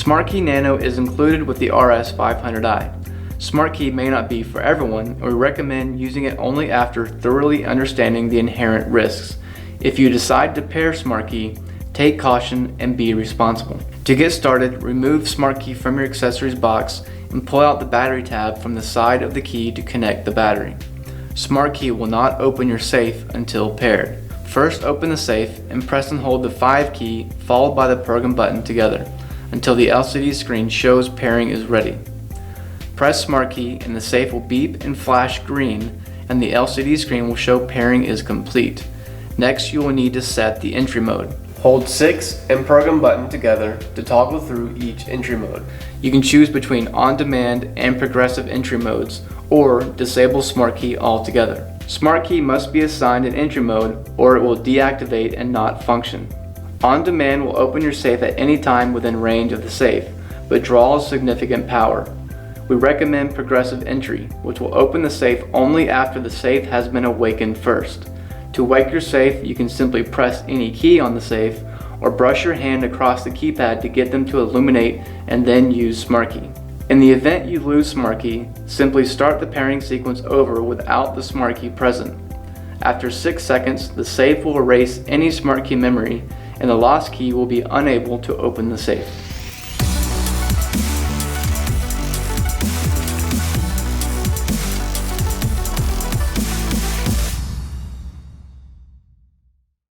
Smart Key Nano is included with the RS500i. Smart Key may not be for everyone, and we recommend using it only after thoroughly understanding the inherent risks. If you decide to pair Smart Key, take caution and be responsible. To get started, remove Smart Key from your accessories box and pull out the battery tab from the side of the key to connect the battery. Smart Key will not open your safe until paired. First, open the safe and press and hold the 5 key followed by the program button together until the LCD screen shows pairing is ready. Press Smart Key and the safe will beep and flash green, and the LCD screen will show pairing is complete. Next, you will need to set the entry mode. Hold 6 and program button together to toggle through each entry mode. You can choose between on-demand and progressive entry modes, or disable Smart Key altogether. Smart Key must be assigned an entry mode or it will deactivate and not function. On-demand will open your safe at any time within range of the safe, but draws significant power. We recommend progressive entry, which will open the safe only after the safe has been awakened first. To wake your safe, you can simply press any key on the safe or brush your hand across the keypad to get them to illuminate and then use Smart Key. In the event you lose Smart Key, simply start the pairing sequence over without the Smart Key present. After 6 seconds, the safe will erase any Smart Key memory and the lost key will be unable to open the safe.